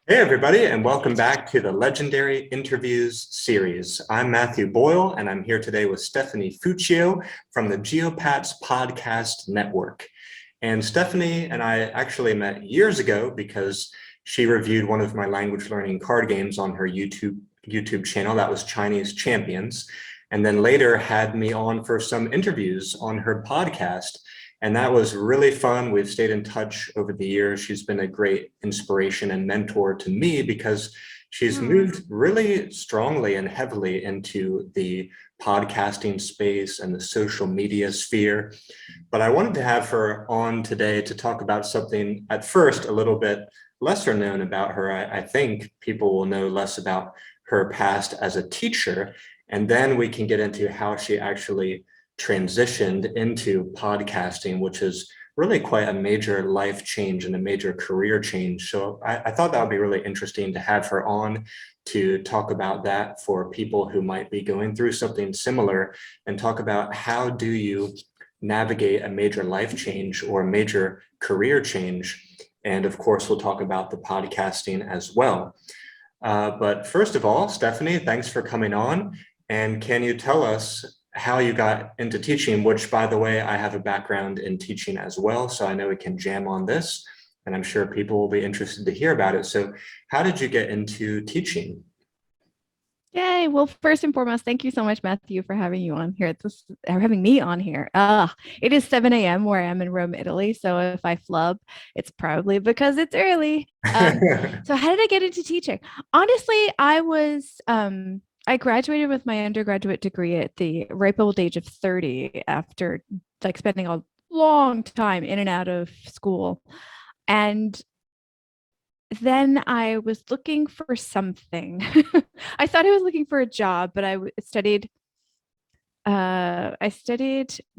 Hey, everybody, and welcome back to the Legendary Interviews series. I'm Matthew Boyle, and I'm here today with Stephanie Fuccio from the Geopats Podcast Network. And Stephanie and I actually met years ago because she reviewed one of my language learning card games on her YouTube channel. That was Chinese Champions. And then later had me on for some interviews on her podcast. And that was really fun. We've stayed in touch over the years. She's been a great inspiration and mentor to me because she's moved really strongly and heavily into the podcasting space and the social media sphere. But I wanted to have her on today to talk about something at first a little bit lesser known about her. I think people will know less about her past as a teacher. And then we can get into how she actually transitioned into podcasting, which is really quite a major life change and a major career change. So I thought that would be really interesting to have her on to talk about that for people who might be going through something similar and talk about how do you navigate a major life change or a major career change. And of course, we'll talk about the podcasting as well. But first of all, Stephanie, thanks for coming on. And can you tell us how you got into teaching, which, by the way, I have a background in teaching as well, so I know we can jam on this, and I'm sure people will be interested to hear about it. So how did you get into teaching? Yay. Well, first and foremost, thank you so much, Matthew, for having you on here. Having me on here. It is 7 a.m. where I am in Rome, Italy. So if I flub, it's probably because it's early. So how did I get into teaching? Honestly, I graduated with my undergraduate degree at the ripe old age of 30 after like spending a long time in and out of school. And then I was looking for something. I thought I was looking for a job, but I studied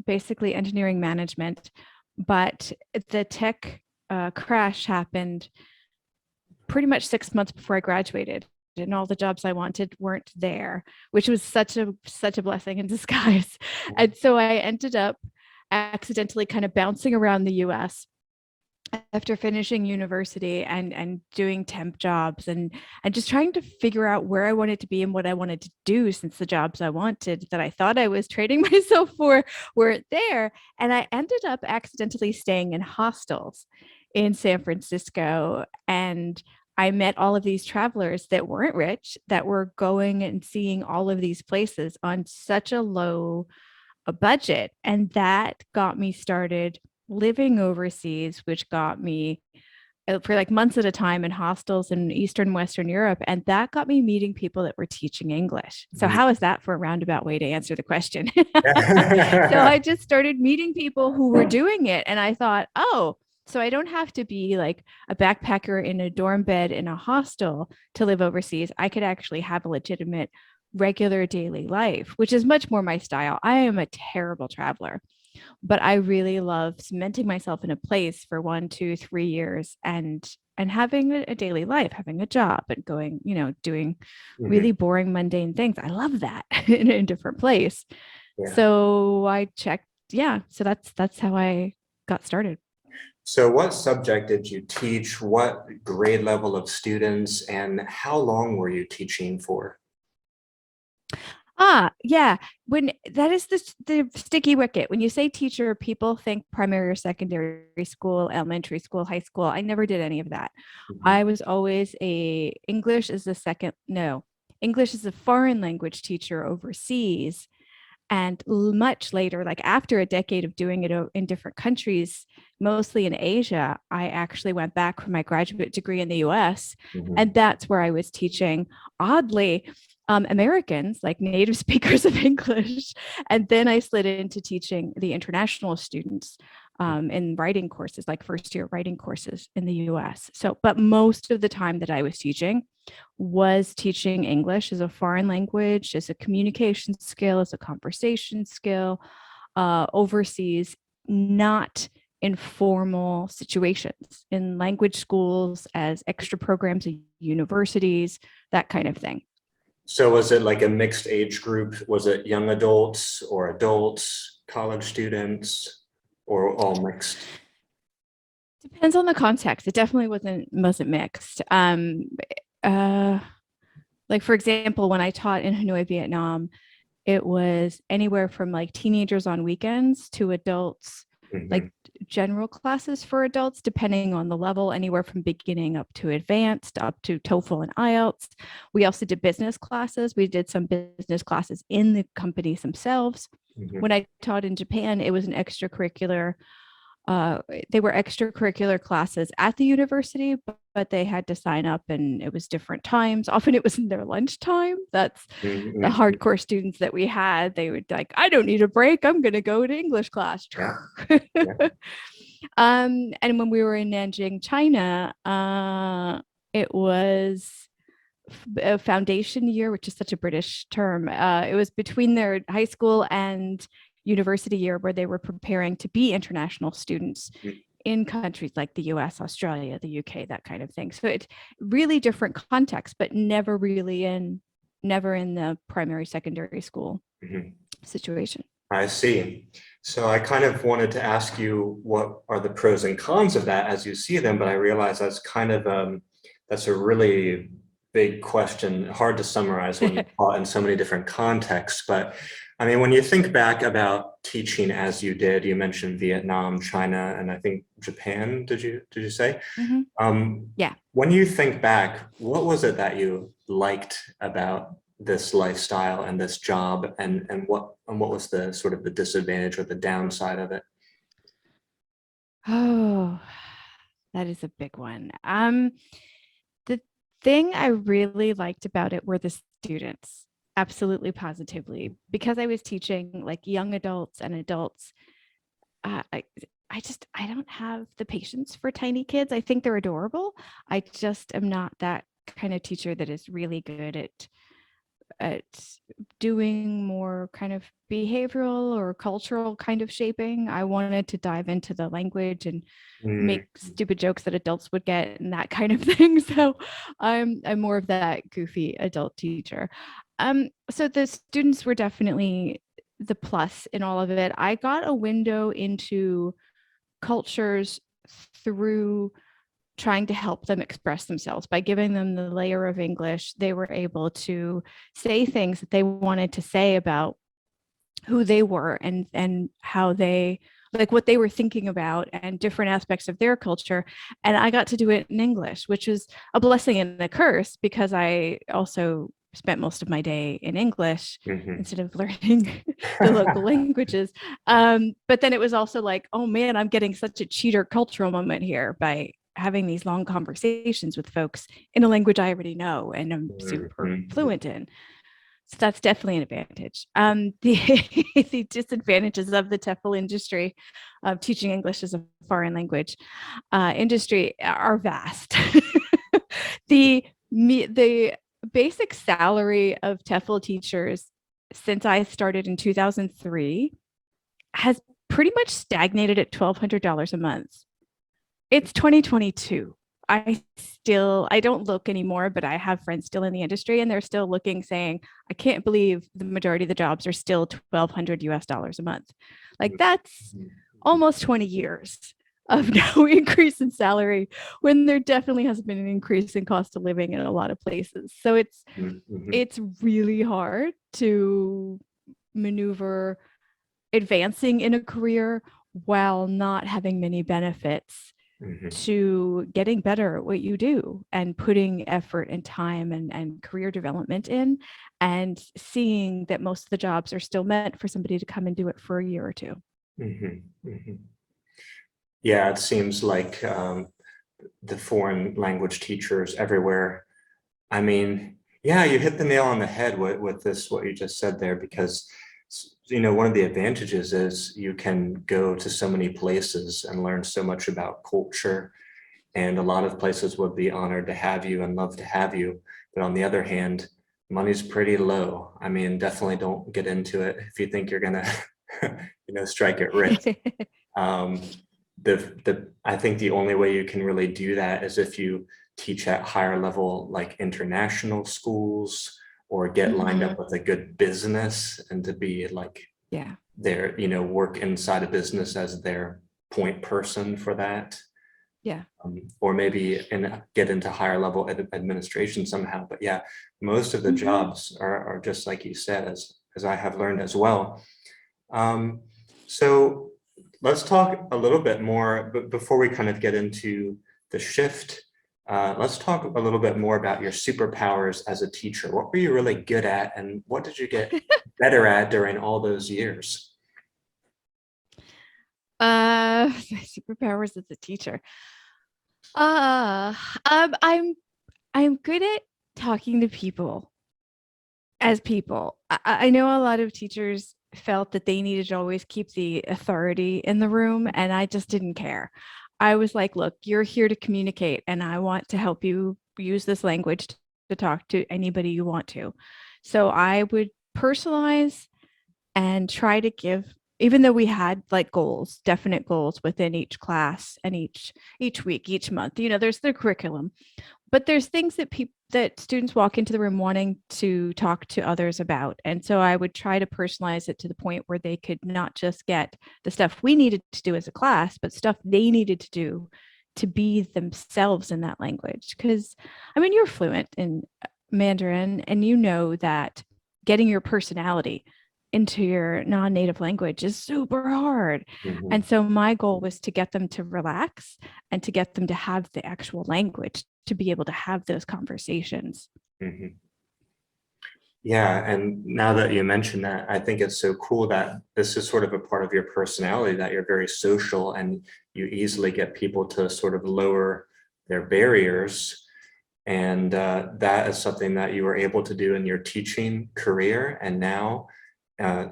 basically engineering management, but the tech crash happened pretty much 6 months before I graduated, and all the jobs I wanted weren't there, which was such a blessing in disguise. And so I ended up accidentally kind of bouncing around the US after finishing university and doing temp jobs and just trying to figure out where I wanted to be and what I wanted to do, since the jobs I wanted that I thought I was training myself for weren't there. And I ended up accidentally staying in hostels in San Francisco, and I met all of these travelers that weren't rich, that were going and seeing all of these places on such a low a budget. And that got me started living overseas, which got me for like months at a time in hostels in Eastern Western Europe. And that got me meeting people that were teaching English. So, how is that for a roundabout way to answer the question? So, I just started meeting people who were doing it. And I thought, oh, so I don't have to be like a backpacker in a dorm bed in a hostel to live overseas. I could actually have a legitimate regular daily life, which is much more my style. I am a terrible traveler, but I really love cementing myself in a place for 1, 2, 3 years and having a daily life, having a job and going, doing really Mhm. boring, mundane things. I love that in a different place. Yeah. So I checked, yeah. So that's how I got started. So what subject did you teach? What grade level of students, and how long were you teaching for? Yeah. When that is the sticky wicket. When you say teacher, people think primary or secondary school, elementary school, high school. I never did any of that. Mhm. I was always a English as a second, no, English as a foreign language teacher overseas. And much later, like after a decade of doing it in different countries, mostly in Asia, I actually went back for my graduate degree in the US. And Mhm. that's where I was teaching, oddly, Americans, like native speakers of English. And then I slid into teaching the international students in writing courses, like first year writing courses in the US. So, but most of the time that I was teaching English as a foreign language, as a communication skill, as a conversation skill, overseas, not in formal situations, in language schools, as extra programs at universities, that kind of thing. So was it like a mixed age group? Was it young adults, college students, or all mixed? Depends on the context. It definitely wasn't mixed. Uh, like for example, when I taught in Hanoi, Vietnam, it was anywhere from like teenagers on weekends to adults, like Mhm. general classes for adults, depending on the level, anywhere from beginning up to advanced, up to TOEFL and IELTS. We also did business classes. We did some business classes in the companies themselves. Mhm. When I taught in Japan, it was an extracurricular uh, they were extracurricular classes at the university, but they had to sign up and it was different times. Often it was in their lunchtime. That's the Mhm. hardcore students that we had. They would like, I don't need a break. I'm going to go to English class. Yeah. Yeah. And when we were in Nanjing, China, it was a foundation year, which is such a British term. It was between their high school and university year where they were preparing to be international students in countries like the US, Australia, the UK, that kind of thing. So it's really different context, but never in the primary, secondary school Mhm. situation. I see. So I kind of wanted to ask you what are the pros and cons of that as you see them, but I realize that's kind of that's a really big question, hard to summarize when taught in so many different contexts. But I mean, when you think back about teaching as you did, you mentioned Vietnam, China, and I think Japan, did you say? Mhm. Um, Yeah. when you think back, what was it that you liked about this lifestyle and this job, and what was the sort of the disadvantage or the downside of it? Oh, that is a big one. The thing I really liked about it were the students, absolutely positively, because I was teaching like young adults and adults. Uh, I, I don't have the patience for tiny kids. I think they're adorable. I just am not that kind of teacher that is really good at doing more kind of behavioral or cultural kind of shaping. I wanted to dive into the language and Mm, make stupid jokes that adults would get and that kind of thing. So I'm more of that goofy adult teacher. So the students were definitely the plus in all of it. I got a window into cultures through trying to help them express themselves by giving them the layer of English. They were able to say things that they wanted to say about who they were and how they like what they were thinking about and different aspects of their culture. And I got to do it in English, which is a blessing and a curse because I also spent most of my day in English mhm. instead of learning the local languages. But then it was also like, oh man, I'm getting such a cheater cultural moment here by having these long conversations with folks in a language I already know and I'm super Mhm. fluent in. So that's definitely an advantage. The the disadvantages of the TEFL industry of teaching English as a foreign language industry are vast. The basic salary of TEFL teachers since I started in 2003 has pretty much stagnated at $1,200 a month. It's 2022. I don't look anymore, but I have friends still in the industry and they're still looking saying, I can't believe the majority of the jobs are still 1,200 US dollars a month. Like that's almost 20 years of no increase in salary when there definitely hasn't been an increase in cost of living in a lot of places. So Mhm. Mhm. it's really hard to maneuver advancing in a career while not having many benefits Mhm. to getting better at what you do and putting effort and time and career development in and seeing that most of the jobs are still meant for somebody to come and do it for a year or two. Mhm. Mhm. Yeah, it seems like the foreign language teachers everywhere. I mean, yeah, you hit the nail on the head with this, what you just said there, because, one of the advantages is you can go to so many places and learn so much about culture. And a lot of places would be honored to have you and love to have you. But on the other hand, money's pretty low. I mean, definitely don't get into it if you think you're gonna, strike it rich. Um, I think the only way you can really do that is if you teach at higher level, like international schools, or get lined Mm-hmm. up with a good business and to be like Yeah. their, work inside a business as their point person for that. Yeah. Or maybe get into higher level administration somehow. But yeah, most of the Mhm. jobs are just like you said, as I have learned as well. Um, so let's talk a little bit more, but before we kind of get into the shift, let's talk a little bit more about your superpowers as a teacher. What were you really good at, and what did you get better at during all those years? My superpowers as a teacher. Uh, um, I'm I'm good at talking to people as people. I know a lot of teachers felt that they needed to always keep the authority in the room, and I just didn't care. I was like, look, you're here to communicate, and I want to help you use this language to talk to anybody you want to. So I would personalize and try to give, even though we had like goals, definite goals within each class and each week, each month, there's the curriculum, but there's things that people that students walk into the room wanting to talk to others about. And so I would try to personalize it to the point where they could not just get the stuff we needed to do as a class, but stuff they needed to do to be themselves in that language. Because I mean, you're fluent in Mandarin and you know that getting your personality into your non-native language is super hard. Mhm, And so my goal was to get them to relax and to get them to have the actual language to be able to have those conversations. mhm. Yeah, and now that you mention that, I think it's so cool that this is sort of a part of your personality, that you're very social and you easily get people to sort of lower their barriers. And that is something that you were able to do in your teaching career and now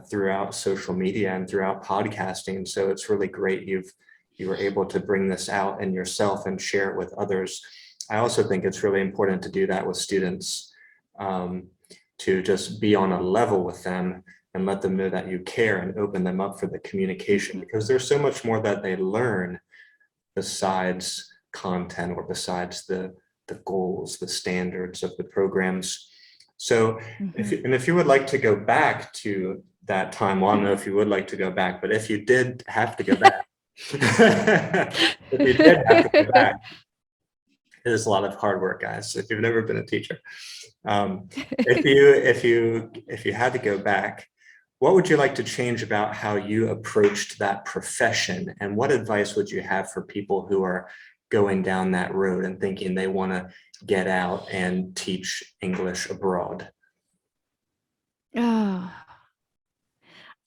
throughout social media and throughout podcasting. So it's really great you were able to bring this out in yourself and share it with others. I also think it's really important to do that with students, um, to just be on a level with them and let them know that you care and open them up for the communication, Mhm. because there's so much more that they learn besides content or besides the goals, the standards of the programs. So Mhm. if you would like to go back to that time, well, I don't know if you would like to go back, but if you did have to go back, if you did have to go back, it is a lot of hard work, guys. If you've never been a teacher, if you had to go back, what would you like to change about how you approached that profession? And what advice would you have for people who are going down that road and thinking they want to get out and teach English abroad? Oh,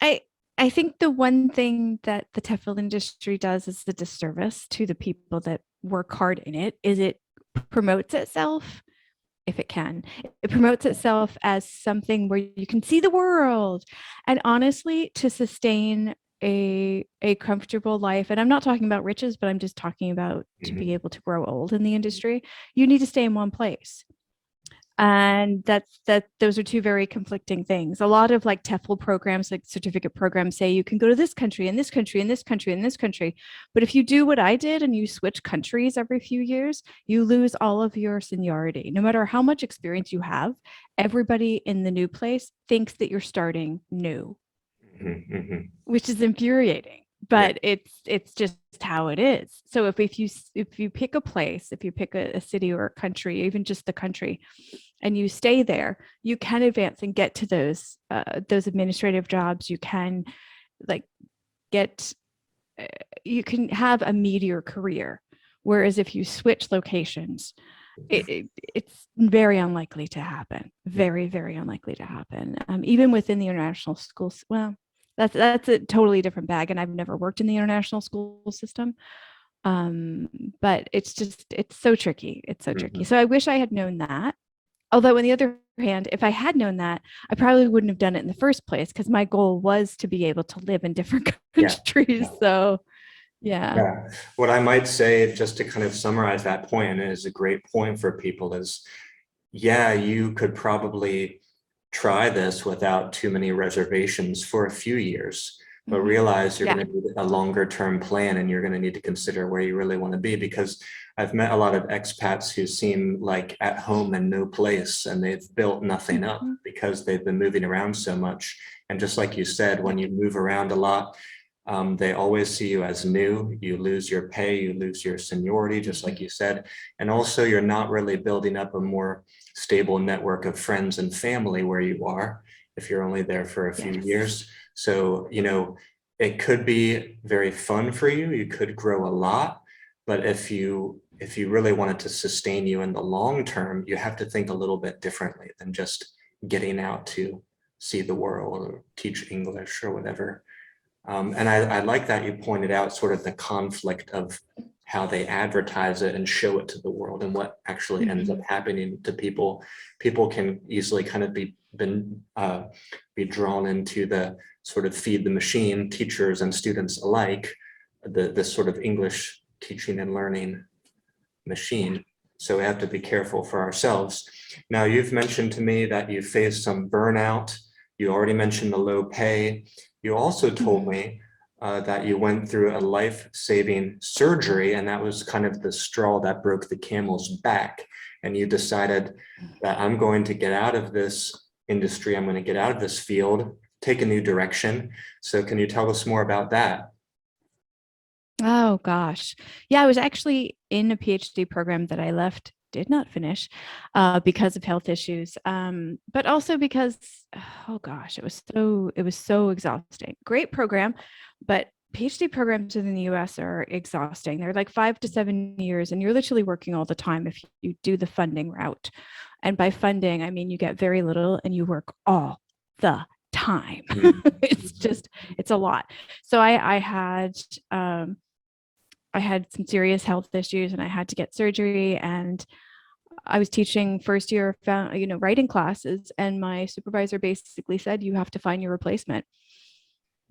I I think the one thing that the TEFL industry does is the disservice to the people that work hard in it is it promotes itself, if it can. It promotes itself as something where you can see the world. And honestly, to sustain a comfortable life, and I'm not talking about riches, but I'm just talking about to be Mhm, able to grow old in the industry, you need to stay in one place. And that those are two very conflicting things. A lot of like TEFL programs, like certificate programs, say you can go to this country and this country and this country and this country. But if you do what I did and you switch countries every few years, you lose all of your seniority. No matter how much experience you have, everybody in the new place thinks that you're starting new, mhm, mhm. which is infuriating, Yeah. but it's just how it is. So if you pick a place, if you pick a city or a country, even just the country, and you stay there, you can advance and get to those administrative jobs. You can like get you can have a meteor career. Whereas if you switch locations, it's very unlikely to happen. Very, very unlikely to happen. Even within the international schools. Well, that's a totally different bag, and I've never worked in the international school system. Um, but it's so tricky. It's so tricky. Mhm. So I wish I had known that. Although on the other hand, if I had known that, I probably wouldn't have done it in the first place because my goal was to be able to live in different Yeah. countries. So yeah. Yeah. What I might say, just to kind of summarize that point, and it is a great point for people, is yeah, you could probably try this without too many reservations for a few years, but Mhm. realize you're Yeah. going to need a longer term plan and you're going to need to consider where you really want to be. Because I've met a lot of expats who seem like at home in no place and they've built nothing up Mhm. because they've been moving around so much. And just like you said, Yeah. when you move around a lot, They always see you as new. You lose your pay, you lose your seniority, just like you said. And also you're not really building up a more stable network of friends and family where you are if you're only there for a few Yes. years. So, it could be very fun for you. You could grow a lot, but if you really want it to sustain you in the long term, you have to think a little bit differently than just getting out to see the world or teach English or whatever. And I like that you pointed out sort of the conflict of how they advertise it and show it to the world and what actually ends up happening to people. People can easily kind of be drawn into the sort of feed the machine, teachers and students alike, this sort of English teaching and learning machine. So we have to be careful for ourselves. Now, you've mentioned to me that you faced some burnout. You already mentioned the low pay. You also told me that you went through a life-saving surgery, and that was kind of the straw that broke the camel's back. And you decided that I'm going to get out of this industry. I'm going to get out of this field, take a new direction. So can you tell us more about that? Oh gosh. Yeah, I was actually in a PhD program that I left, did not finish, because of health issues. But also because, oh gosh, it was so exhausting. Great program, but PhD programs in the US are exhausting. They're like 5 to 7 years, and you're literally working all the time if you do the funding route. And by funding, I mean you get very little and you work all the time. It's a lot. So I had some serious health issues and I had to get surgery, and I was teaching first year writing classes, and my supervisor basically said, you have to find your replacement.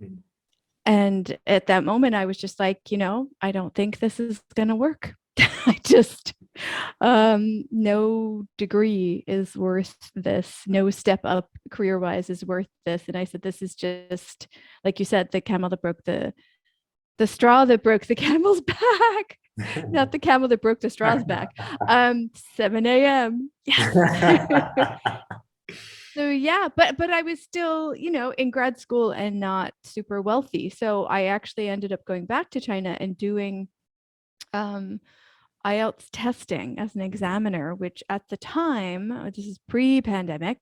Mhm. And at that moment I was just like, I don't think this is going to work. I just no degree is worth this, no step up career wise is worth this. And I said, this is just, like you said, the straw that broke the camel's back, not the camel that broke the straw's back. 7 a.m. Yes. So yeah, but I was still, in grad school and not super wealthy. So I actually ended up going back to China and doing IELTS testing as an examiner, which at the time, this is pre-pandemic,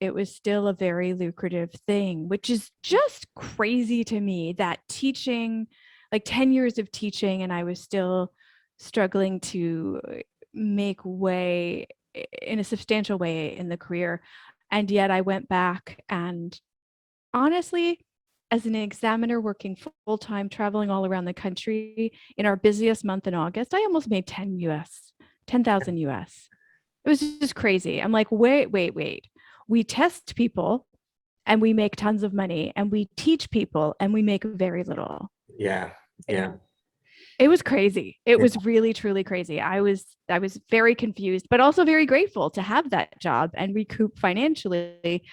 it was still a very lucrative thing, which is just crazy to me that teaching, like 10 years of teaching, and I was still struggling to make way in a substantial way in the career. And yet I went back, and honestly, as an examiner working full time, traveling all around the country in our busiest month in August, I almost made 10,000 US. It was just crazy. I'm like, wait. We test people and we make tons of money, and we teach people and we make very little. Yeah, yeah. It was crazy. It Yeah. was really, truly crazy. I was very confused, but also very grateful to have that job and recoup financially,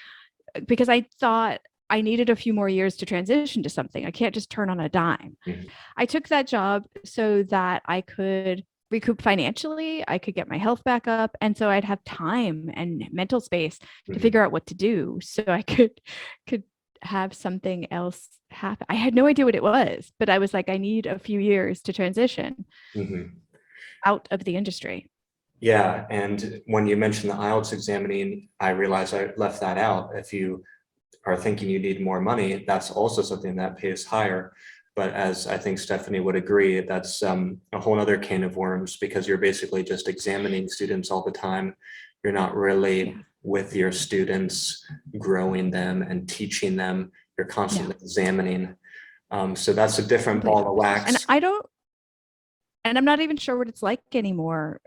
because I thought I needed a few more years to transition to something. I can't just turn on a dime. Mhm. I took that job so that I could recoup financially, I could get my health back up, and so I'd have time and mental space to Mhm. figure out what to do, so I could have something else happen. I had no idea what it was, but I was like, I need a few years to transition Mhm. out of the industry. Yeah, and when you mentioned the IELTS examining, I realized I left that out. If you are thinking you need more money, that's also something that pays higher. But as I think Stephanie would agree, that's a whole other can of worms, because you're basically just examining students all the time. You're not really Yeah. with your students, growing them and teaching them. You're No, constantly examining. So that's a different complete ball of opposite. And wax. I don't, and I'm not even sure what it's like anymore,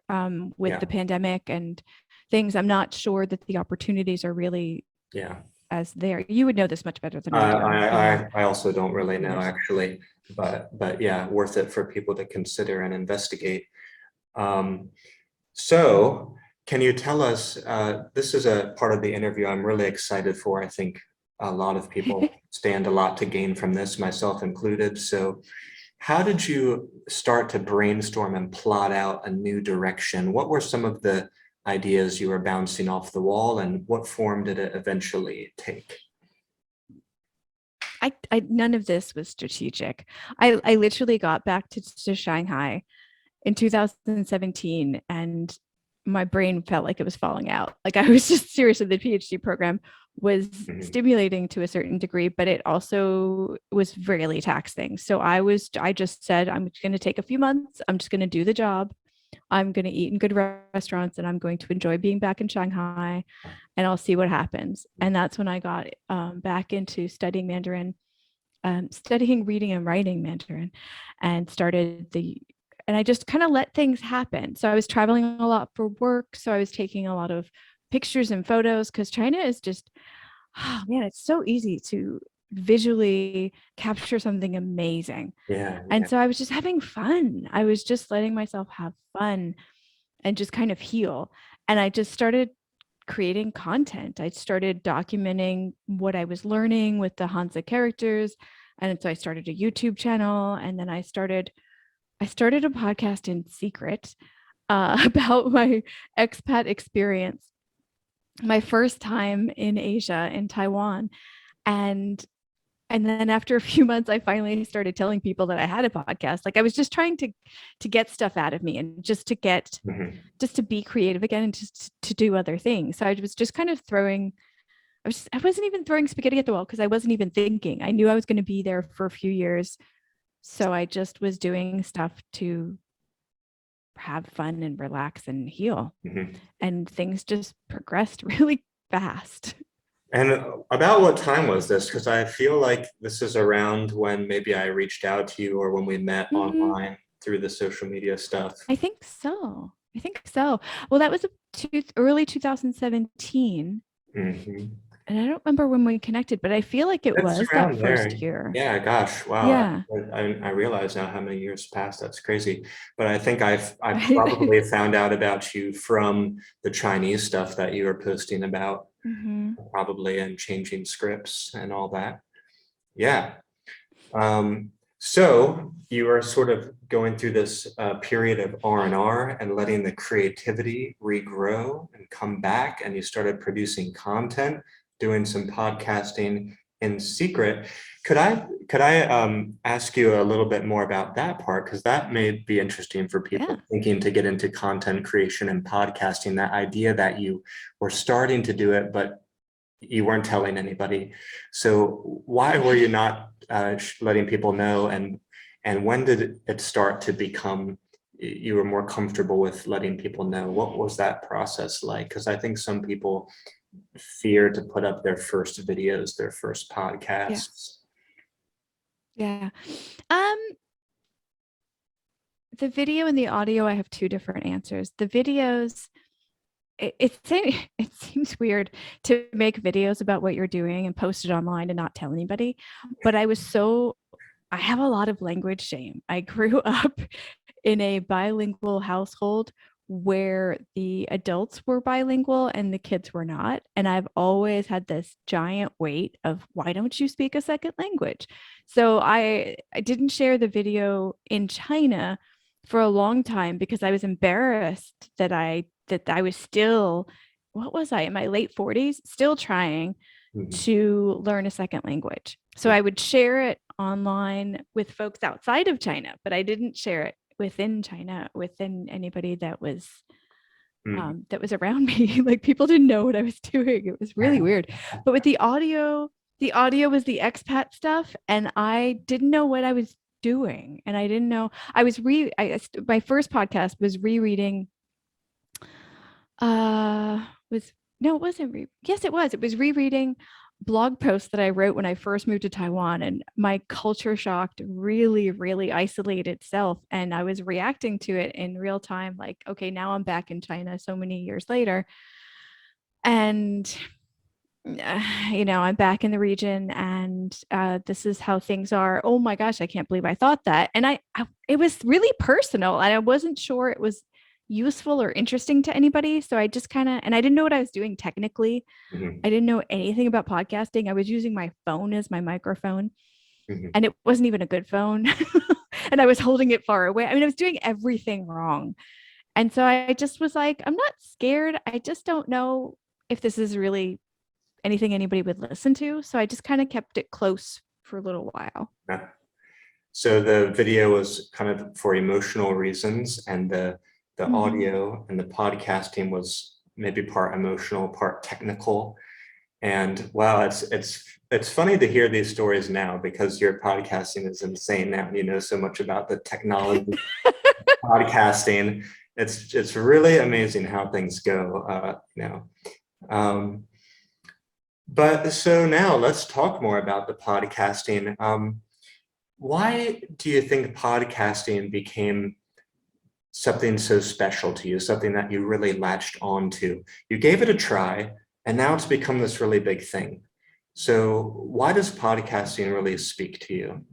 with Yeah, the pandemic and things. I'm not sure that the opportunities are really yeah. as there. You would know this much better than I, I do. I also don't really know There's actually, but yeah, worth it for people to consider and investigate. Um, so can you tell us, this is a part of the interview I'm really excited for. I think a lot of people stand a lot to gain from this, myself included. So how did you start to brainstorm and plot out a new direction? What were some of the ideas you were bouncing off the wall, and what form did it eventually take? I none of this was strategic. I literally got back to Shanghai in 2017 and my brain felt like it was falling out. Like I was just seriously, the PhD program was Mhm. stimulating to a certain degree, but it also was really taxing. So I just said, I'm going to take a few months. I'm just going to do the job. I'm going to eat in good restaurants and I'm going to enjoy being back in Shanghai and I'll see what happens. And that's when I got back into studying Mandarin, studying reading and writing Mandarin, and and I just kind of let things happen. So I was traveling a lot for work. So I was taking a lot of pictures and photos because China is just, oh man, it's so easy to visually capture something amazing. Yeah, And yeah. so I was just having fun. I was just letting myself have fun and just kind of heal. And I just started creating content. I started documenting what I was learning with the Hansa characters. And so I started a YouTube channel and then I started a podcast in secret about my expat experience, my first time in Asia, in Taiwan. And and then after a few months, I finally started telling people that I had a podcast. Like I was just trying to get stuff out of me and Mhm. just to be creative again and just to do other things. So I was just kind of throwing I wasn't even throwing spaghetti at the wall because I wasn't even thinking. I knew I was going to be there for a few years. So I just was doing stuff to have fun and relax and heal. Mhm. And things just progressed really fast. And about what time was this? Because I feel like this is around when maybe I reached out to you or when we met Mhm. online through the social media stuff. I think so. I think so. Well, that was early 2017. Mhm. And I don't remember when we connected, but I feel like it It's was that around there. first year. Yeah, gosh, wow. Yeah. I realize now how many years passed. That's crazy. But I think I Right. probably found out about you from the Chinese stuff that you were posting about, Hmm. probably, and changing scripts and all that. Yeah. Um, so you are sort of going through this period of R&R and letting the creativity regrow and come back, and you started producing content, doing some podcasting in secret. Could I ask you a little bit more about that part? Because that may be interesting for Yeah. people thinking to get into content creation and podcasting, that idea that you were starting to do it, but you weren't telling anybody. So why were you not letting people know? And when did it start to become you were more comfortable with letting people know? What was that process like? Because I think some people fear to put up their first videos, their first Yeah. podcasts. Yeah. Um, the video and the audio, I have two different answers. The videos, it seems weird to make videos about what you're doing and post it online and not tell anybody. But I have a lot of language shame. I grew up in a bilingual household where the adults were bilingual and the kids were not. And I've always had this giant weight of why don't you speak a second language? So I didn't share the video in China for a long time because I was embarrassed that I was still, what was I, in my late 40s, still trying Mhm. to learn a second language. So I would share it online with folks outside of China, but I didn't share it within China, within anybody Mhm. that was around me. Like people didn't know what I was doing. It was really weird. But with the audio was the expat stuff, and I didn't know what I was doing, and I didn't know I was my first podcast was rereading was no, it wasn't yes, it was. It was rereading blog posts that I wrote when I first moved to Taiwan, and my culture shocked really isolated self. And I was reacting to it in real time, like, okay, now I'm back in China so many years later. And I'm back in the region and this is how things are. Oh my gosh, I can't believe I thought that. And it was really personal and I wasn't sure it was useful or interesting to anybody. So I just kind of, and I didn't know what I was doing technically. Mhm. I didn't know anything about podcasting. I was using my phone as my microphone Mhm. and it wasn't even a good phone. And I was holding it far away. I mean, I was doing everything wrong. And so I just was like, I'm not scared. I just don't know if this is really anything anybody would listen to. So I just kind of kept it close for a little while. Yeah. So the video was kind of for emotional reasons, and the audio and the podcasting was maybe part emotional, part technical. And wow, it's funny to hear these stories now, because your podcasting is insane now. You know so much about the technology podcasting. It's really amazing how things go. But so now let's talk more about the podcasting. Why do you think podcasting became something so special to you, something that you really latched on to? You gave it a try, and now it's become this really big thing. So why does podcasting really speak to you?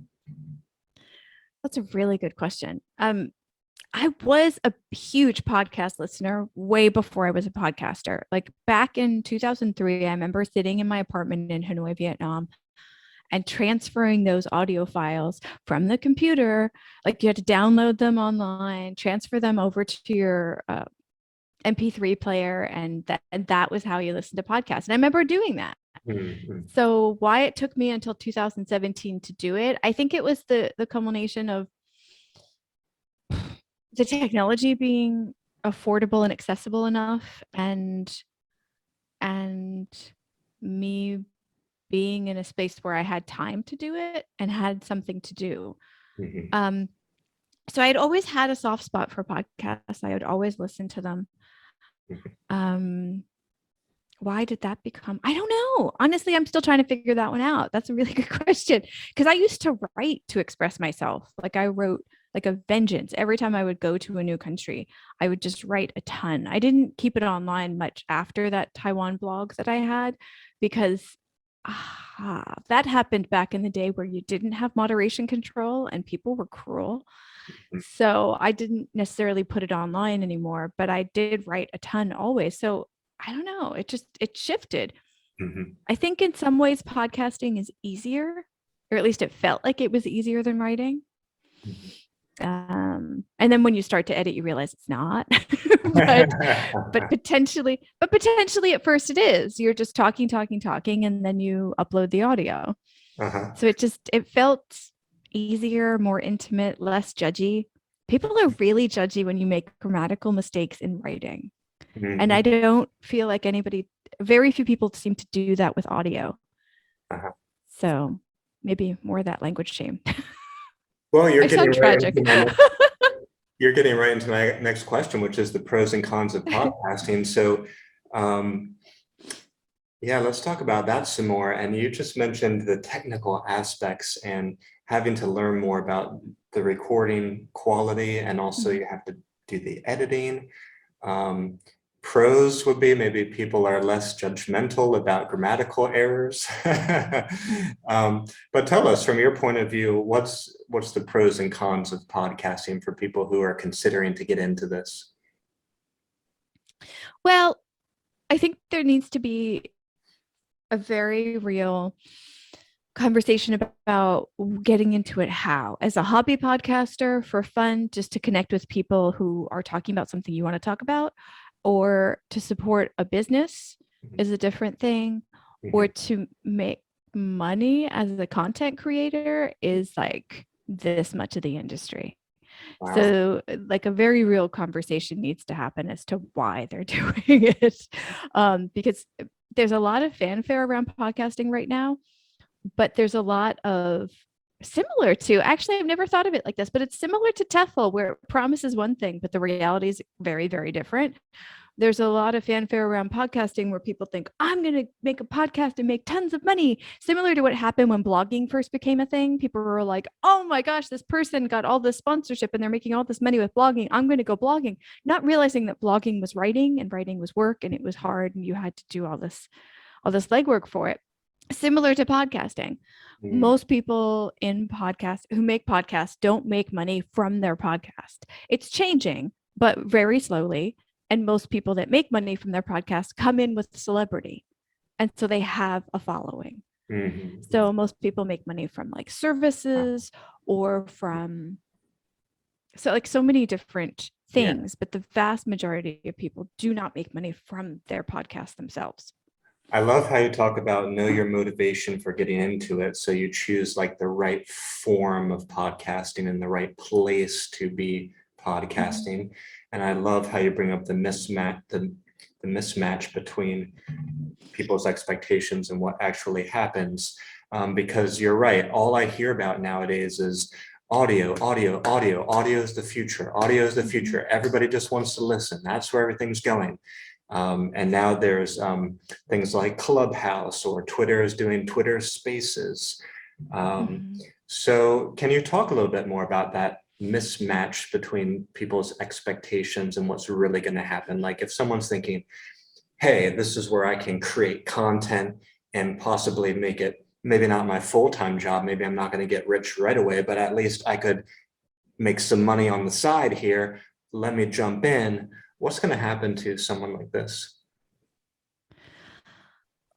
That's a really good question. I was a huge podcast listener way before I was a podcaster. Like back in 2003, I remember sitting in my apartment in Hanoi, Vietnam, and transferring those audio files from the computer. Like you had to download them online, transfer them over to your MP3 player, and that was how you listen to podcasts. And I remember doing that. Mhm. So why it took me until 2017 to do it, I think it was the culmination of the technology being affordable and accessible enough, and me being in a space where I had time to do it and had something to do. Mhm. So I had always had a soft spot for podcasts. I would always listen to them. Why did that become? I don't know. Honestly, I'm still trying to figure that one out. That's a really good question, because I used to write to express myself. Like I wrote like a vengeance every time I would go to a new country. I would just write a ton. I didn't keep it online much after that Taiwan blog that I had, because that happened back in the day where you didn't have moderation control and people were cruel. So I didn't necessarily put it online anymore, but I did write a ton always. So I don't know. It shifted. Mhm. I think in some ways podcasting is easier, or at least it felt like it was easier than writing. And then when you start to edit, you realize it's not. but potentially at first it is. You're just talking, and then you upload the audio. Uh-huh. So it felt easier, more intimate, less judgy. People are really judgy when you make grammatical mistakes in writing. And I Mhm. don't feel like very few people seem to do that with audio. Uh-huh. So maybe more of that language shame. Well, I sound tragic. you're getting right into my next question, which is the pros and cons of podcasting. So, um, yeah, let's talk about that some more. And you just mentioned the technical aspects and having to learn more about the recording quality, and also you have to do the editing. Um, Pros would be maybe people are less judgmental about grammatical errors. But tell us, from your point of view, what's the pros and cons of podcasting for people who are considering to get into this? Well, I think there needs to be a very real conversation about getting into it. How, as a hobby podcaster for fun, just to connect with people who are talking about something you want to talk about, or to support a business is a different thing, or Mhm. to make money as a content creator is like this much of the industry. Wow. So like a very real conversation needs to happen as to why they're doing it, because there's a lot of fanfare around podcasting right now, but there's a lot of similar to, actually I've never thought of it like this, but it's similar to TEFL, where it promises one thing but the reality is very, very different. There's a lot of fanfare around podcasting where people think, I'm going to make a podcast and make tons of money, similar to what happened when blogging first became a thing. People were like, oh my gosh, this person got all this sponsorship and they're making all this money with blogging, I'm going to go blogging, not realizing that blogging was writing, and writing was work, and it was hard, and you had to do all this legwork for it. Similar to podcasting, Mm. most people in podcasts who make podcasts don't make money from their podcast. It's changing, but very slowly. And most people that make money from their podcast come in with celebrity, and so they have a following. Mhm. So most people make money from like services, or from so many different Yeah. things, but the vast majority of people do not make money from their podcast themselves. I love how you talk about know your motivation for getting into it. So you choose like the right form of podcasting and the right place to be Mhm. podcasting. And I love how you bring up the mismatch between people's expectations and what actually happens. Because you're right, all I hear about nowadays is audio, audio, audio. Audio is the future. Audio is the Mhm. future. Everybody just wants to listen. That's where everything's going. And now there's things like Clubhouse, or Twitter is doing Twitter Spaces. Um, Mhm. so can you talk a little bit more about that mismatch between people's expectations and what's really going to happen? Like if someone's thinking, hey, this is where I can create content and possibly make it maybe not my full-time job. Maybe I'm not going to get rich right away, but at least I could make some money on the side here. Let me jump in. What's going to happen to someone like this?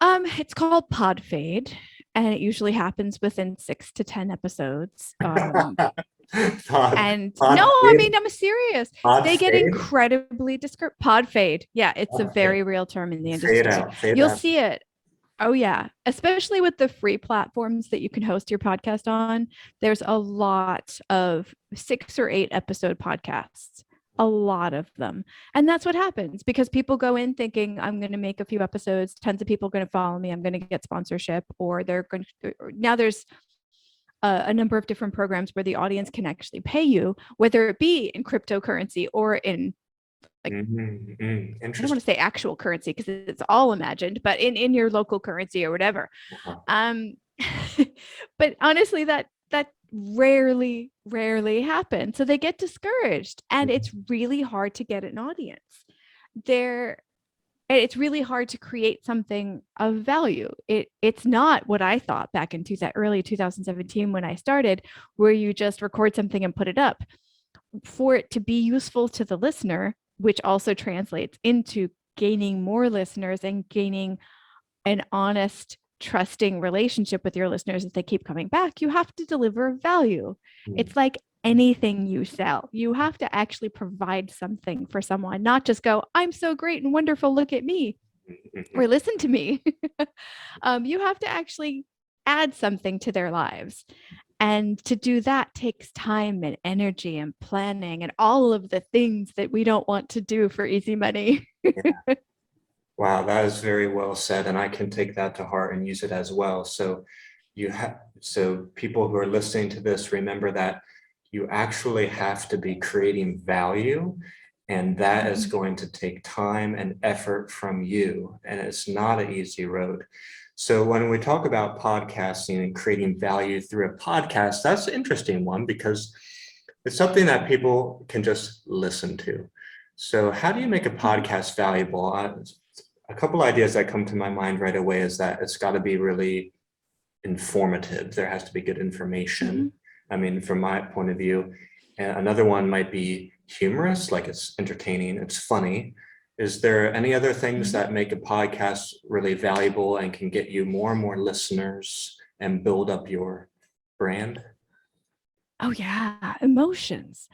It's called pod fade, and it usually happens within 6 to 10 episodes. Pod, And no, pod I fade, mean, I'm serious. pod They get fade, incredibly discouraged. Pod fade. Yeah, it's a okay. very real term in the Fade industry. out, fade You'll out. see it. Oh, yeah. Especially with the free platforms that you can host your podcast on. There's a lot of 6 or 8 episode podcasts, a lot of them. And that's what happens because people go in thinking, I'm going to make a few episodes, tons of people are going to follow me, I'm going to get sponsorship, or they're going to. Now there's a number of different programs where the audience can actually pay you, whether it be in cryptocurrency or in, like, I don't want Interesting. to say actual currency because it's all imagined, but in your local currency or whatever. Wow. Um, but honestly, that rarely happens. So they get discouraged, and it's really hard to get an audience. There, it's really hard to create something of value. It's not what I thought back in early 2017 when I started, where you just record something and put it up. For it to be useful to the listener, which also translates into gaining more listeners and gaining an honest, trusting relationship with your listeners as they keep coming back, you have to deliver value. It's like anything you sell. You have to actually provide something for someone, not just go, I'm so great and wonderful, look at me, or listen to me. You have to actually add something to their lives. And to do that takes time and energy and planning and all of the things that we don't want to do for easy money. Wow, that is very well said, and I can take that to heart and use it as well. So so people who are listening to this, remember that you actually have to be creating value, and that is Mhm. going to take time and effort from you, and it's not an easy road. So when we talk about podcasting and creating value through a podcast, that's an interesting one because it's something that people can just listen to. So how do you make a Mhm. podcast valuable? A couple ideas that come to my mind right away is that it's got to be really informative. There has to be good information. Mhm. I mean, from my point of view, and another one might be humorous, like it's entertaining, it's funny. Is there any other things Mhm. that make a podcast really valuable and can get you more and more listeners and build up your brand? Oh, yeah. Emotions.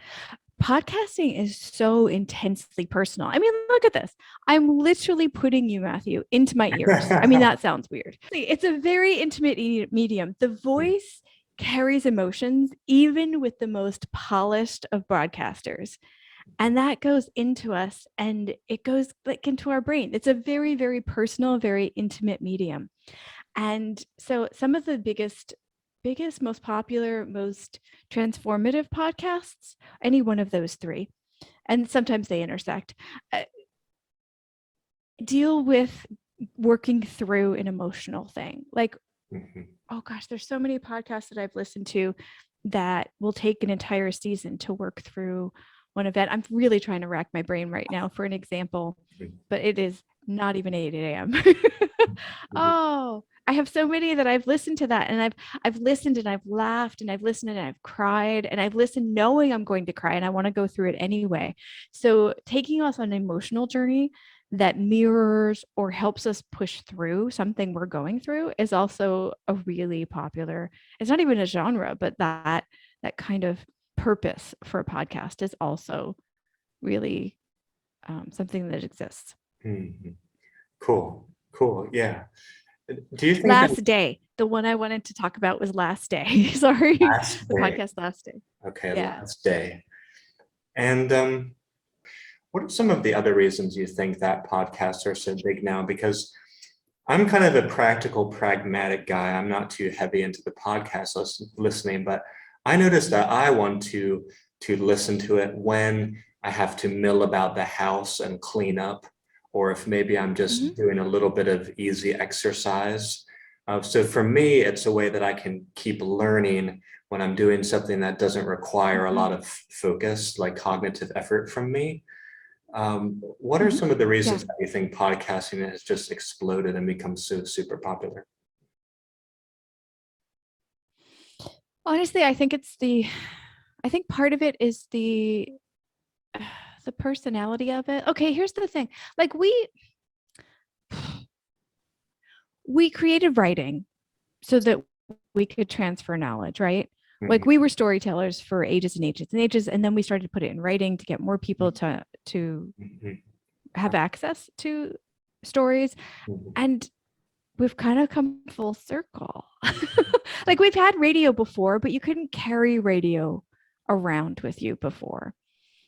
Podcasting is so intensely personal. I mean, look at this. I'm literally putting you, Matthew, into my ears. I mean, that sounds weird. It's a very intimate medium. The voice carries emotions, even with the most polished of broadcasters. And that goes into us and it goes like into our brain. It's a very, very personal, very intimate medium. And so some of the biggest, most popular, most transformative podcasts, any one of those three, and sometimes they intersect, uh, deal with working through an emotional thing. Like, Mhm. oh gosh, there's so many podcasts that I've listened to that will take an entire season to work through one event. I'm really trying to rack my brain right now for an example, but it is not even 8 a.m. Mhm. Oh, I have so many that I've listened to that, and I've listened and I've laughed and I've listened and I've cried and I've listened knowing I'm going to cry and I want to go through it anyway. So taking us on an emotional journey that mirrors or helps us push through something we're going through is also a really popular, it's not even a genre, but that kind of purpose for a podcast is also really something that exists. Mhm. Cool. Cool. Yeah. Do you think that Last Day. The one I wanted to talk about was Last Day. Sorry. last The day? podcast Last Day. Okay, Yeah. last day. And what are some of the other reasons you think that podcasts are so big now? Because I'm kind of a practical, pragmatic guy. I'm not too heavy into the podcast listening, but I notice that I want to listen to it when I have to mill about the house and clean up, or if maybe I'm Mhm. just doing a little bit of easy exercise. So for me, it's a way that I can keep learning when I'm doing something that doesn't require a Mhm. lot of focus, like cognitive effort from me. What are Mhm. some of the Yeah. reasons that you think podcasting has just exploded and become so super popular? Honestly, I think part of it is the personality of it. Okay, here's the thing. Like we created writing so that we could transfer knowledge, right? Like Mhm, we were storytellers for ages and ages and ages, and then we started to put it in writing to get more people to mhm, have access to stories. mhm, And we've kind of come full circle. Like we've had radio before, but you couldn't carry radio around with you before.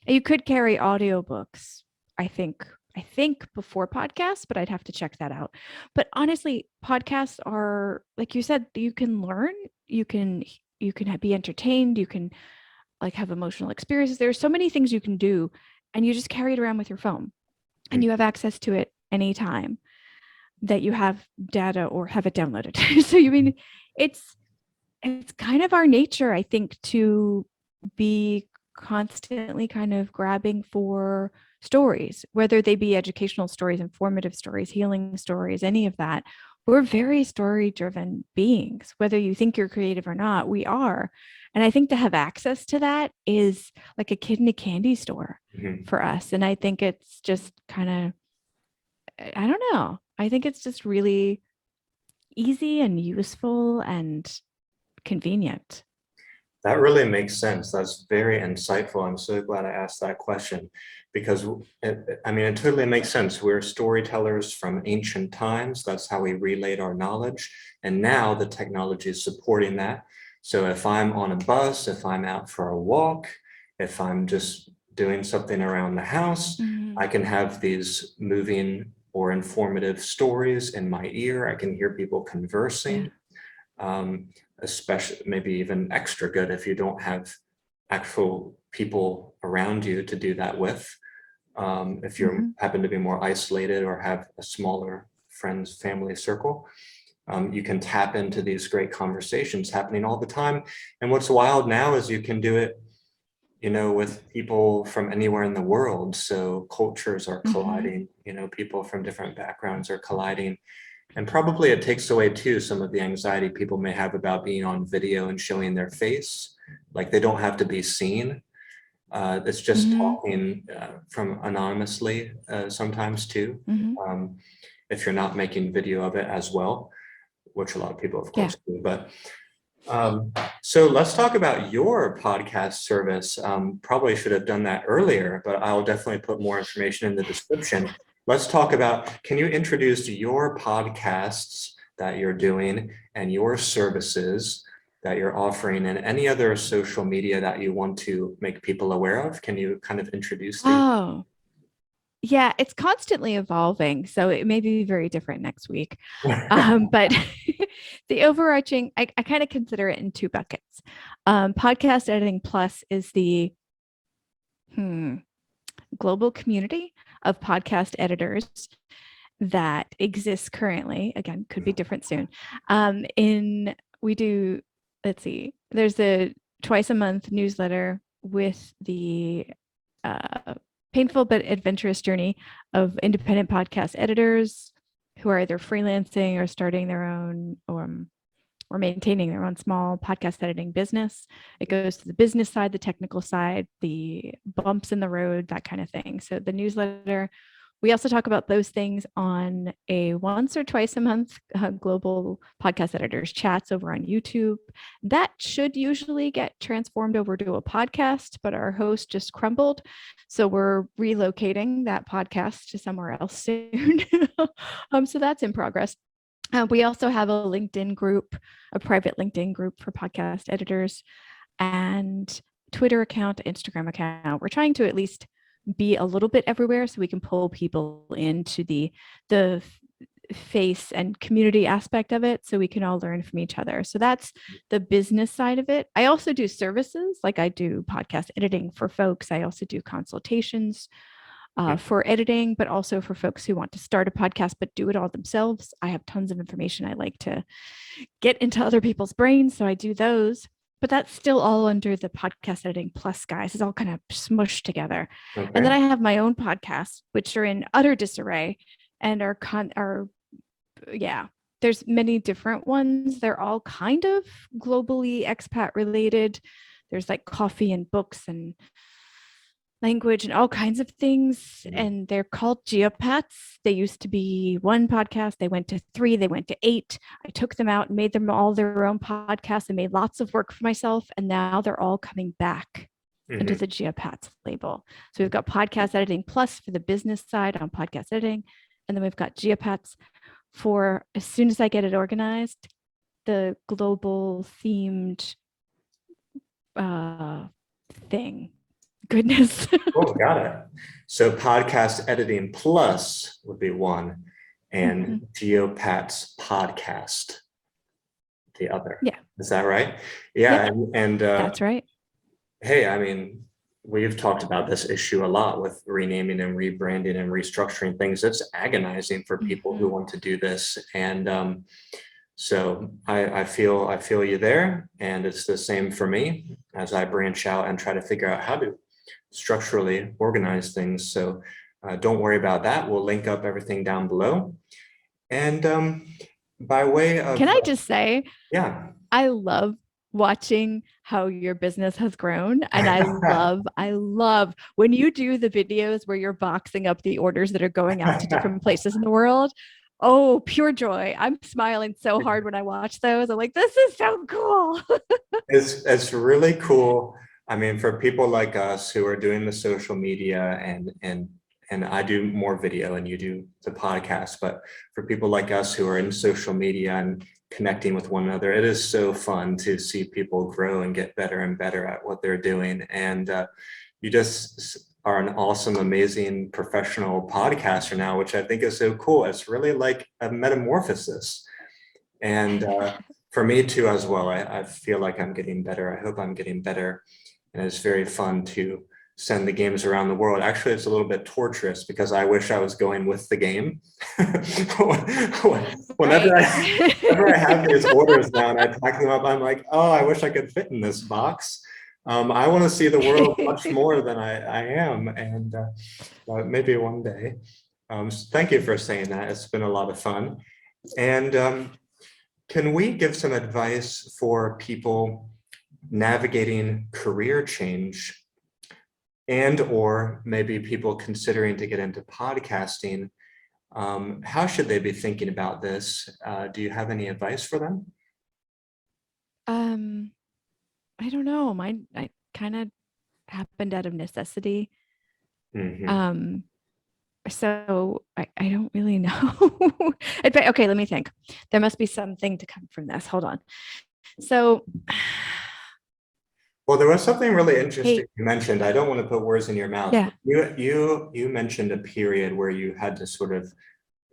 And you could carry audiobooks, I think. I think before podcasts, but I'd have to check that out. But honestly, podcasts are like you said, you can learn, you can be entertained, you can like have emotional experiences. There's so many things you can do, and you just carry it around with your phone, and mhm. you have access to it anytime that you have data or have it downloaded. So you mean it's kind of our nature, I think, to be constantly kind of grabbing for stories, whether they be educational stories, informative stories, healing stories, any of that. We're very story driven beings, whether you think you're creative or not, we are. And I think to have access to that is like a kid in a candy store Mhm. for us. And I think it's just kind of, I don't know. I think it's just really easy and useful and convenient. That really makes sense. That's very insightful. I'm so glad I asked that question because I mean, it totally makes sense. We're storytellers from ancient times. That's how we relayed our knowledge. And now the technology is supporting that. So if I'm on a bus, if I'm out for a walk, if I'm just doing something around the house, I Mhm. can have these moving or informative stories in my ear. I can hear people Yeah. conversing. Um, Especially maybe even extra good if you don't have actual people around you to do that with. If you Mhm. happen to be more isolated or have a smaller friends, family circle, you can tap into these great conversations happening all the time. And what's wild now is you can do it, with people from anywhere in the world. So cultures are Mhm. colliding, people from different backgrounds are colliding. And probably it takes away too some of the anxiety people may have about being on video and showing their face. Like they don't have to be seen. It's just Mhm. talking from anonymously sometimes too. Mhm. Um, if you're not making video of it as well, which a lot of people, of Yeah. course, do. But um, so let's talk about your podcast service. Probably should have done that earlier, but I'll definitely put more information in the description. Let's talk about, can you introduce your podcasts that you're doing and your services that you're offering and any other social media that you want to make people aware of? Can you kind of introduce these? Oh, yeah, it's constantly evolving, so it may be very different next week. But the overarching, I kind of consider it in two buckets. Podcast Editing Plus is the hmm, global community of podcast editors that exists currently. Again, could be different soon. In we do, let's see, there's a twice a month newsletter with the uh, painful but adventurous journey of independent podcast editors who are either freelancing or starting their own or maintaining their own small podcast editing business. It goes to the business side, the technical side, the bumps in the road, that kind of thing. So the newsletter we also talk about those things on a once or twice a month global podcast editors chats over on YouTube. That should usually get transformed over to a podcast, but our host just crumbled. So we're relocating that podcast to somewhere else soon. So that's in progress. We also have a LinkedIn group, a private LinkedIn group for podcast editors, and Twitter account, Instagram account. We're trying to at least be a little bit everywhere so we can pull people into the face and community aspect of it so we can all learn from each other. So that's the business side of it. I also do services, like I do podcast editing for folks. I also do consultations for editing, but also for folks who want to start a podcast but do it all themselves. I have tons of information I like to get into other people's brains, so I do those. But that's still all under the Podcast Editing Plus, guys. It's all kind of smushed together. Okay. And then I have my own podcasts, which are in utter disarray and are there's many different ones. They're all kind of globally expat related. There's like coffee and books and language and all kinds of things. And they're called Geopats. They used to be one podcast. They went to 3, they went to 8. I took them out and made them all their own podcasts and made lots of work for myself. And now they're all coming back into the Geopats label. So we've got Podcast Editing Plus for the business side on podcast editing. And then we've got Geopats for, as soon as I get it organized, the global themed thing. Goodness. Oh, got it. So Podcast Editing Plus would be one, and Geopats Podcast the other. Yeah. Is that right? Yeah. Yep. And that's right. Hey, I mean, we've talked about this issue a lot with renaming and rebranding and restructuring things. It's agonizing for people who want to do this. And so I feel you there. And it's the same for me as I branch out and try to figure out how to structurally organize things. So don't worry about that. We'll link up everything down below. And by way of— Can I just say, yeah, I love watching how your business has grown. And I love when you do the videos where you're boxing up the orders that are going out to different places in the world. Oh, pure joy. I'm smiling so hard when I watch those. I'm like, this is so cool. It's really cool. I mean, for people like us who are doing the social media and I do more video and you do the podcast, but for people like us who are in social media and connecting with one another, it is so fun to see people grow and get better and better at what they're doing. And you just are an awesome, amazing professional podcaster now, which I think is so cool. It's really like a metamorphosis. And for me too, as well, I feel like I'm getting better. I hope I'm getting better. And it's very fun to send the games around the world. Actually, it's a little bit torturous because I wish I was going with the game. Whenever I have these orders now and I pack them up, I'm like, oh, I wish I could fit in this box. I want to see the world much more than I am. And maybe one day. So thank you for saying that. It's been a lot of fun. And can we give some advice for people navigating career change and or maybe people considering to get into podcasting? How should they be thinking about this? Do you have any advice for them? I don't know. Mine, I kind of happened out of necessity. So I don't really know. Okay, let me think. There must be something to come from this. Hold on. So, well, there was something really interesting you mentioned. I don't want to put words in your mouth. Yeah. You mentioned a period where you had to sort of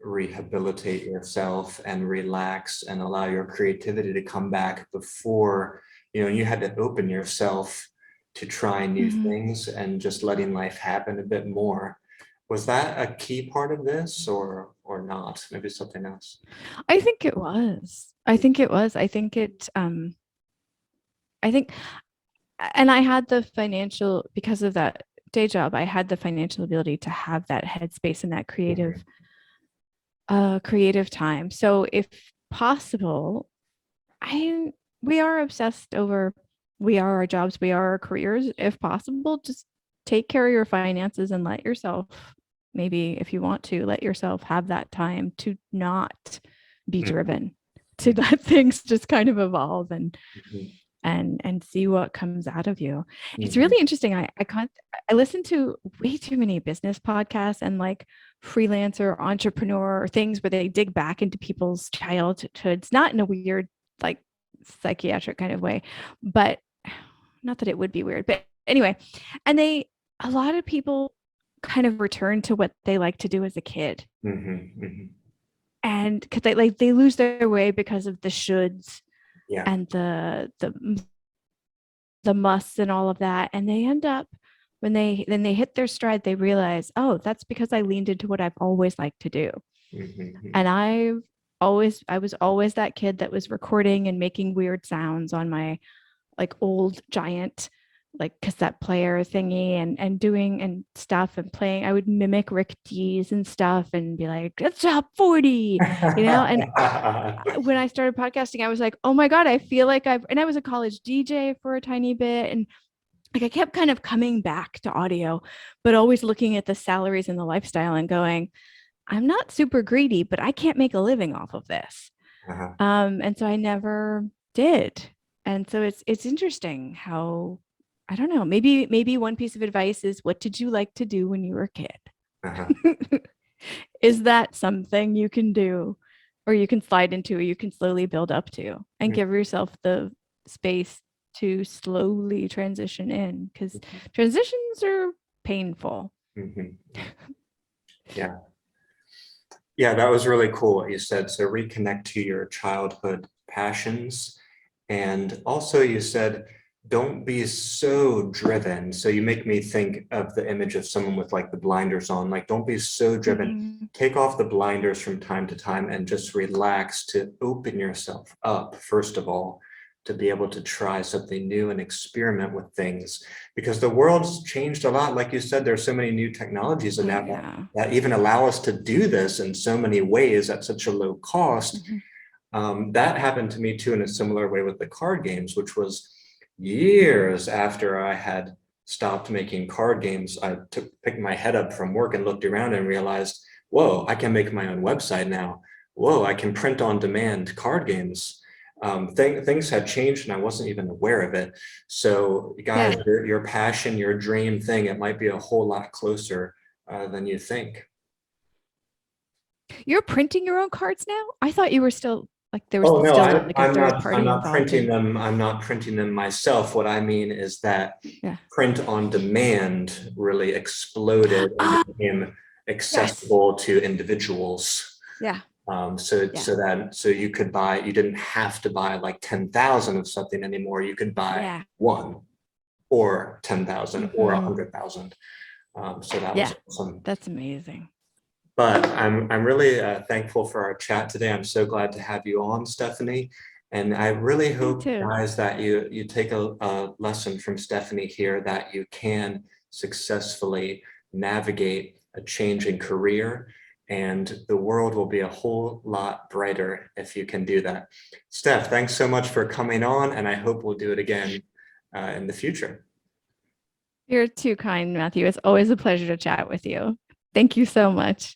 rehabilitate yourself and relax and allow your creativity to come back before, you had to open yourself to try new things and just letting life happen a bit more. Was that a key part of this or not? Maybe something else? I think it was. And I had the financial, because of that day job, I had the financial ability to have that headspace and that creative time. So if possible, we are obsessed over, we are our jobs, we are our careers. If possible, just take care of your finances and let yourself maybe if you want to let yourself have that time to not be Mhm. driven, to let things just kind of evolve and Mhm. see what comes out of you. It's Mhm. really interesting. I listen to way too many business podcasts and like freelancer entrepreneur things where they dig back into people's childhoods, not in a weird like psychiatric kind of way, but not that it would be weird, but anyway, and a lot of people kind of return to what they like to do as a kid, Mhm. Mhm. and because they lose their way because of the shoulds Yeah. and the musts and all of that, and they end up when they hit their stride, they realize, oh, that's because I leaned into what I've always liked to do. Mhm. And I was always that kid that was recording and making weird sounds on my like old giant like cassette player thingy, and doing and stuff and playing. I would mimic Rick Dees and stuff and be like, it's top 40, and when I started podcasting, I was like, oh my God, I feel like and I was a college DJ for a tiny bit. And like I kept kind of coming back to audio, but always looking at the salaries and the lifestyle and going, I'm not super greedy, but I can't make a living off of this. Uh-huh. And so I never did. And so it's interesting how, I don't know, maybe one piece of advice is, what did you like to do when you were a kid? Uh-huh. Is that something you can do, or you can slide into, or you can slowly build up to, and give yourself the space to slowly transition in, because transitions are painful. Mhm. Yeah. Yeah, that was really cool what you said. So reconnect to your childhood passions. And also you said, don't be so driven. So you make me think of the image of someone with like the blinders on, like don't be so driven. Mhm. Take off the blinders from time to time and just relax to open yourself up, first of all, to be able to try something new and experiment with things, because the world's changed a lot. Like you said, there's so many new technologies and Oh, now yeah. that even allow us to do this in so many ways at such a low cost. Mhm. That happened to me too in a similar way with the card games, which was years after I had stopped making card games. I picked my head up from work and looked around and realized, whoa, I can make my own website now. Whoa, I can print on demand card games. Things had changed and I wasn't even aware of it. So guys, Yeah. your passion, your dream thing, it might be a whole lot closer than you think. You're printing your own cards now? I thought you were still like there was Oh no, still like a third I'm party not involved printing in. them. I'm not printing them myself. What I mean is that Yeah. print on demand really exploded and Ah, became yes. accessible to individuals. Yeah. Yeah. So you could buy, you didn't have to buy like 10,000 of something anymore. You could buy Yeah. one or 10,000 or Hmm. 100,000. So that was Yeah. awesome. That's amazing. But I'm really thankful for our chat today. I'm so glad to have you on, Stephanie. And I really Me hope, too. guys, that you take a lesson from Stephanie here, that you can successfully navigate a changing career, and the world will be a whole lot brighter if you can do that. Steph, thanks so much for coming on, and I hope we'll do it again in the future. You're too kind, Matthew. It's always a pleasure to chat with you. Thank you so much.